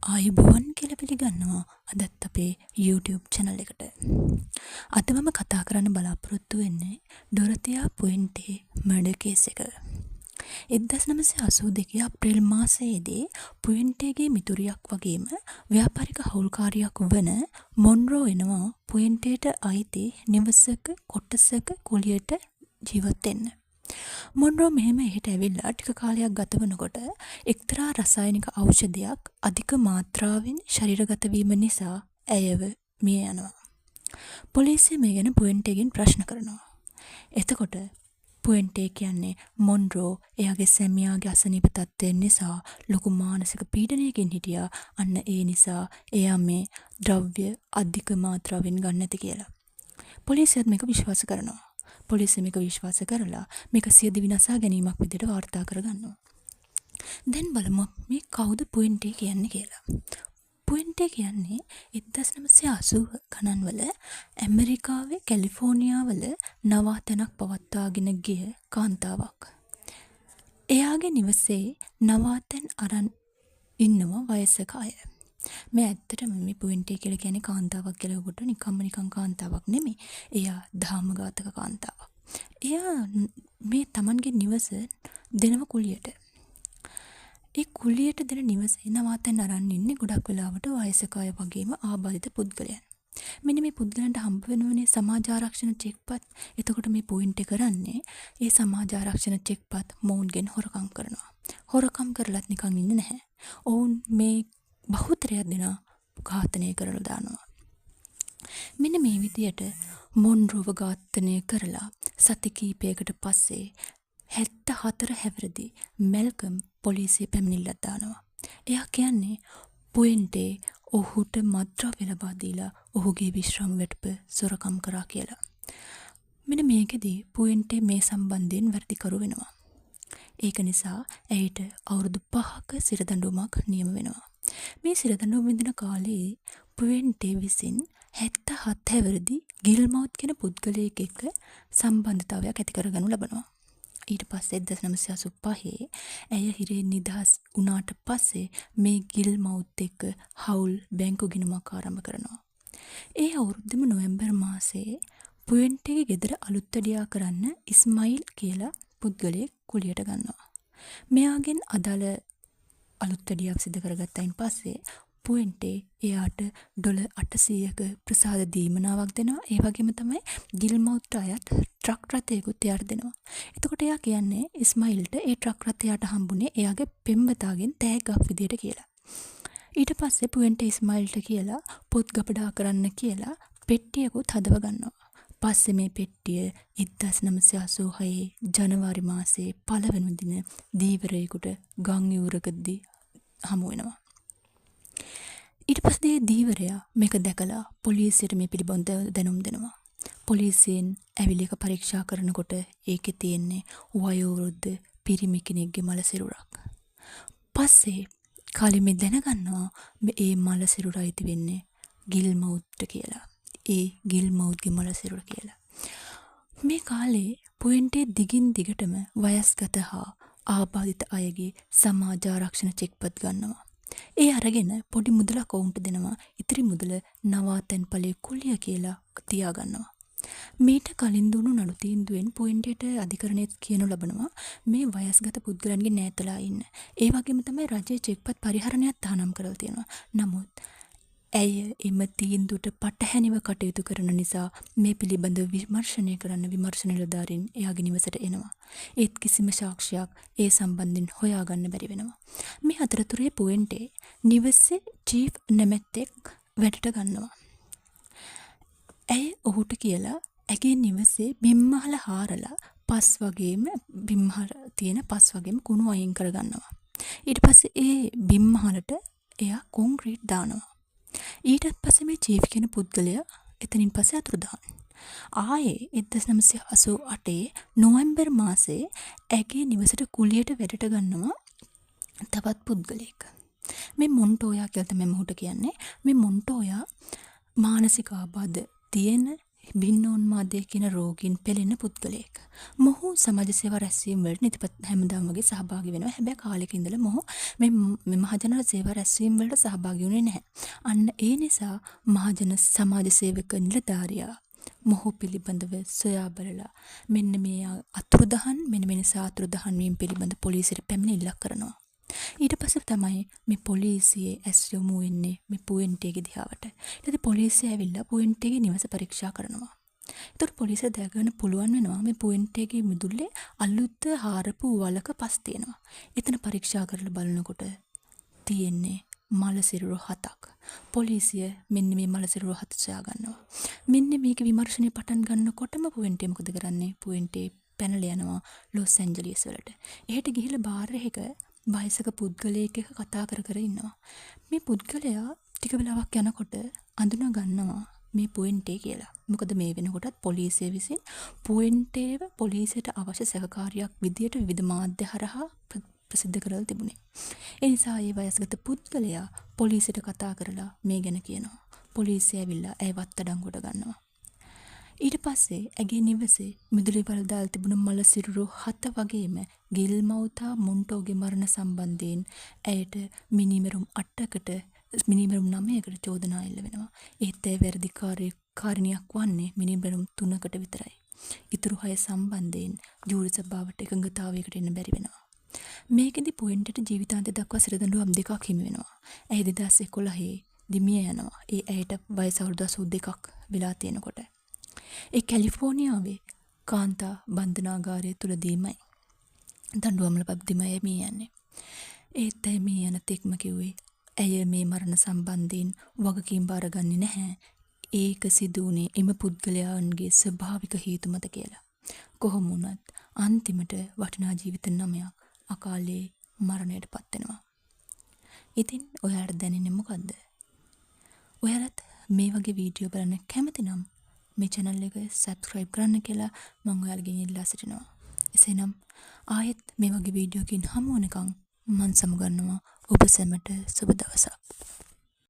ආයුබෝවන් කියලා පිළිගන්නවා අදත් අපේ YouTube channel එකට. අද මම කතා කරන්න බලාපොරොත්තු වෙන්නේ ඩොරතියා පුයින්ටේ මර්ඩර් කේස් එක. 1982 අප්‍රේල් මාසයේදී පුයින්ටේගේ මිතුරියක් වගේම ව්‍යාපාරික හවුල්කාරියක් වන මොන්රෝ එනවා පුයින්ටේට අයිති නිවසක කොටසක කුලියට ජීවත් වෙන්න. මොන්රෝ මෙහෙම එහෙට ඇවිල්ලා ටික කාලයක් ගත වනකොට එක්තරා රසායනික ඖෂධයක් අධික මාත්‍රාවෙන් ශරීරගත වීම නිසා ඇයව මිය යනවා. පොලිසිය මේ ගැන පුයින්ටේගෙන් ප්‍රශ්න කරනවා. එතකොට පුයින්ටේ කියන්නේ මොන්රෝ එයාගේ සැමියාගේ අසනීප තත්ත්වයෙන් නිසා ලොකු මානසික පීඩනයකින් හිටියා. අන්න ඒ නිසා එයා මේ ද්‍රව්‍ය අධික මාත්‍රාවෙන් ගන්න නැති කියලා. පොලිසියත් මේක විශ්වාස කරනවා. පොලිසිය මේක විශ්වාස කරලා මේක සියදිවි නසා ගැනීමක් විදිහට වාර්තා කරගන්නවා. දැන් බලමු මේ කවුද පුයින්ටේ කියන්නේ කියලා. පුයින්ටේ කියන්නේ 1980 ගණන්වල ඇමරිකාවේ කැලිෆෝනියාවල නවාතැනක් පවත්වාගෙන ගිය කාන්තාවක්. එයාගේ නිවසේ නවාතැන් අරන් ඉන්නවා වයසක අය. මේ ඇත්තටම මේ පුයින්ටේ කියලා කියන්නේ කාන්තාවක් කියලා උකට නිකන් කාන්තාවක් නෙමෙයි. එයා ධාමඝාතක කාන්තාවක්. එයා මේ Tamanගේ නිවස දෙනව කුලියට. ඒ කුලියට දෙන නිවසේ නවාතැන් අරන් ඉන්නේ ගොඩක් වෙලාවට වයසක අය වගේම ආබාධිත පුද්ගලයන්. මෙන්න මේ පුද්ගලයන්ට හම්බ වෙනවනේ සමාජ ආරක්ෂණ චෙක්පත්. එතකොට මේ පුයින්ටේ කරන්නේ ඒ සමාජ ආරක්ෂණ චෙක්පත් මොවුන්ගෙන් හොරකම් කරනවා. හොරකම් කරලත් නිකන් ඉන්නේ නැහැ. ඔවුන් මේ බහුතරයක් දෙනා ඝාතනය කරලා දානවා. මෙන්න මේ විදියට මොන්රෝව ඝාතනය කරලා සති කිහිපයකට පස්සේ 74 හැවිරිදි මැල්කම් පොලිසිය පැමිණිල්ලක් දානවා. එයා කියන්නේ පුයින්ටේ ඔහුට මත්ද්‍රව්‍ය ලබා දීලා ඔහුගේ විශ්‍රාම වැටුප සොරකම් කරා කියලා. මෙන්න මේකෙදී පුයින්ටේ මේ සම්බන්ධයෙන් වැරදිකරු වෙනවා. ඒක නිසා ඇයට අවුරුදු 5ක සිරදඬුවමක් නියම වෙනවා. මේ සිරදඬුවම විඳින කාලේ පුයින්ටේ විසින් 77 හැවිරිදි ගිල්මවුත් කියන පුද්ගලයෙක් එක්ක සම්බන්ධතාවයක් ඇති කරගනු ලබනවා. ඊට පස්සේ 1985 ඇය හිරේ නිදහස් වුණාට පස්සේ මේ ගිල්මවුත් එක්ක හවුල් බැංකු ගිණුමක් ආරම්භ කරනවා. ඒ අවුරුද්දේම නොවැම්බර් මාසයේ පුයින්ටේගේ ගෙදර අලුත්වැඩියා කරන්න ඉස්මයිල් කියලා පුද්ගලයෙක් කුලියට ගන්නවා. මෙයාගෙන් අදාළ අලුත්වැඩියාවක් සිදු කරගත්තයින් පස්සේ පුයින්ටේ එයාට ඩොලර් 800ක ප්‍රසාද දීමනාවක් දෙනවා. ඒ වගේම තමයි ගිල්මවුත් අයත් ට්‍රක් රථයකුත් එයාට දෙනවා. එතකොට එයා කියන්නේ ඉස්මයිල්ට ඒ ට්‍රක් රථය යට හම්බුනේ එයාගේ පෙම්වතාගෙන් තෑග්ගක් විදියට කියලා. ඊට පස්සේ පුයින්ටේ ඉස්මයිල්ට කියලා පොත් ගබඩා කරන්න කියලා පෙට්ටියකුත් හදව ගන්නවා. පස්සේ මේ පෙට්ටිය 1986 ජනවාරි මාසයේ පළවෙනි දින දීවරයෙකුට ගම් යූරකදී හමු වෙනවා. ඊට පස්සේ දීවරයා මේක දැකලා පොලිසියට මේ පිළිබඳව දැනුම් දෙනවා. පොලිසියෙන් ඇවිල්ලා ඒක පරීක්ෂා කරනකොට ඒකේ තියෙන්නේ වයෝවෘද්ධ පිරිමි කෙනෙක්ගේ මල සිරුරක්. පස්සේ කාලෙ දැනගන්නවා මේ මල සිරුර අයිති වෙන්නේ ගිල්මවුත්ට කියලා. ඒ ගිල්මවුත්ගේ මල සිරුර කියලා. මේ කාලේ පුයින්ටේ දිගින් දිගටම වයස්ගත හා ආබාධිත අයගේ සමාජ ආරක්ෂණ චෙක්පත් ගන්නවා. ඒ අරගෙන පොඩි මුදලක් ඔවුන්ට දෙනවා. ඉතිරි මුදල නවාතැන් ඵලයේ කුලිය කියලා තියාගන්නවා. මීට කලින් දුණු නඩු තීන්දුවෙන් පුයින්ටේට අධිකරණයට කියනු ලබනවා මේ වයස්ගත පුද්ගලයන්ගේ නෑතලා ඉන්න. ඒ වගේම තමයි රජයේ චෙක්පත් පරිහරණයක් තහනම් කරලා තියෙනවා. නමුත් ඇය එම තීන්දුවට පටහැනිව කටයුතු කරන නිසා මේ පිළිබඳව විමර්ශනය කරන්න විමර්ශන නිලධාරීන් එයාගේ නිවසට එනවා. ඒත් කිසිම සාක්ෂියක් ඒ සම්බන්ධයෙන් හොයාගන්න බැරි වෙනවා. මේ අතරතුරේ පුයින්ටේ නිවසේ චීෆ් නැමැත්තෙක් වැඩට ගන්නවා. ඇය ඔහුට කියලා ඇගේ නිවසේ බිම්මහල හාරලා පස් වගේම බිම්මහල තියෙන පස් වගේම කුණු අයින් කරගන්නවා. ඊට පස්සේ ඒ බිම්මහලට එයා කොන්ක්‍රීට් දානවා. ඊටත් පස්සේ මේ චීෆ් කියන පුද්ගලයා එතනින් පස්සේ අතුරුදහන්. ආයේ 1988 නොවැම්බර් මාසයේ ඇගේ නිවසට කුලියට වැඩට ගන්නවා තවත් පුද්ගලයෙක්. මේ මොන්ටෝයා කියලා තමයි මොහුට කියන්නේ. මේ මොන්ටෝයා මානසික ආබාධ තියෙන භින්නෝන්මාදය කියන රෝගීන් පෙළෙන පුද්ගලයෙක්. මොහු සමාජ සේවා රැස්වීම් වලට නිතිපත හැමදාම වගේ සහභාගී වෙනවා. හැබැයි කාලෙක ඉඳලා මොහු මේ මහජන සේවා රැස්වීම් වලට සහභාගී වුණේ නැහැ. අන්න ඒ නිසා මහජන සමාජ සේවක නිලධාරියා මොහු පිළිබඳව සොයා බලලා මෙන්න මේ අතුරුදහන් මෙන්න මේ නිසා අතුරුදහන් වීම පිළිබඳ පොලිසියට පැමිණිල්ලක් කරනවා. ඊට පස්සේ තමයි මේ පොලිසියේ ඇස් යොමු වෙන්නේ මේ පුවෙන්ටේගේ දිහාවට. ඊට පස්සේ පොලිසිය ඇවිල්ලා පුවෙන්ටේගේ නිවස පරීක්ෂා කරනවා. ඒතකොට පොලිසිය දැනගන්න පුළුවන් වෙනවා මේ පුවෙන්ටේගේ මිදුල්ලේ අලුත් හාරපු වලක පස් තියෙනවා. එතන පරීක්ෂා කරලා බලනකොට තියෙන්නේ මල සිරුරු 7ක්. පොලිසිය මෙන්න මේ මල සිරුරු 7 සොයා ගන්නවා. මෙන්න මේක විමර්ශනය පටන් ගන්නකොටම පුවෙන්ටේ මොකද කරන්නේ? පුවෙන්ටේ පැනලා යනවා ලොස් ඇන්ජලිස් වලට. එහෙට ගිහිල්ලා බාර් එකක වයසක පුද්ගලයෙක් එක්ක කතා කර ඉන්නවා. මේ පුද්ගලයා ටික වෙලාවක් යනකොට අඳුන ගන්නවා මේ පුවෙන්ටේ කියලා. මොකද මේ වෙනකොටත් පොලිසිය විසින් පුවෙන්ටේව පොලිසියට අවශ්‍ය සහකාරියක් විදියට විවිධ මාධ්‍ය හරහා ප්‍රසිද්ධ කරලා තිබුණේ. ඒ නිසා ඒ වයස්ගත පුද්ගලයා පොලිසියට කතා කරලා මේ ගැන කියනවා. පොලිසිය ඇවිල්ලා ඇයව අත්අඩංගුවට ගන්නවා. ඊට පස්සේ ඇගේ නිවසේ මිදුලි වල දාලා තිබුණු මල සිරුරු 7 වගේම ගිල්මවුතා මුන්ටෝගේ මරණ සම්බන්ධයෙන් ඇයට මිනිමෙරුම් 8කට මිනිමෙරුම් 9කට චෝදනා එල්ල වෙනවා. ඒත් ඒ වැරදිකාරිනියක් වන්නේ මිනිමෙරුම් 3කට විතරයි. ඊතුරු 6 සම්බන්ධයෙන් ජූරි සභාවට එකඟතාවයකට එන්න බැරි වෙනවා. මේකෙදි පුවෙන්ටට ජීවිතාන්තය දක්වා සිරදඬුවම් 2ක් හිමි වෙනවා. ඇය 2011 දිමිය යනවා. ඒ ඇයට වයස අවුරුදු 82ක් වෙලා තියෙනකොට. ඒ කැලිෆෝනියාවේ කාන්තා බන්ධනාගාරය තුලදීමයි දඬුවම් ලබද්දිමයි මේ යන්නේ. ඒත් ඇය මේ යන තෙක්ම කිව්වේ ඇය මේ මරණ සම්බන්ධයෙන් වගකීම් බාරගන්නේ නැහැ. ඒක සිදු වුණේ එම පුද්ගලයන්ගේ ස්වභාවික හේතු මත කියලා. කොහොම වුණත් අන්තිමට වටිනා ජීවිත 9ක් අකාලේ මරණයට පත් වෙනවා. ඉතින් ඔයාලට දැනෙන්නේ මොකද්ද? ඔයාලත් මේ වගේ වීඩියෝ බලන්න කැමති නම් මේ channel එක subscribe කරන්න කියලා මම ඔයාලගෙන් ඉල්ලා සිටිනවා. එසේනම් ආයෙත් මේ වගේ වීඩියෝකින් හමු වෙනකන් මම සමුගන්නවා. ඔබ සැමට සුබ දවසක්.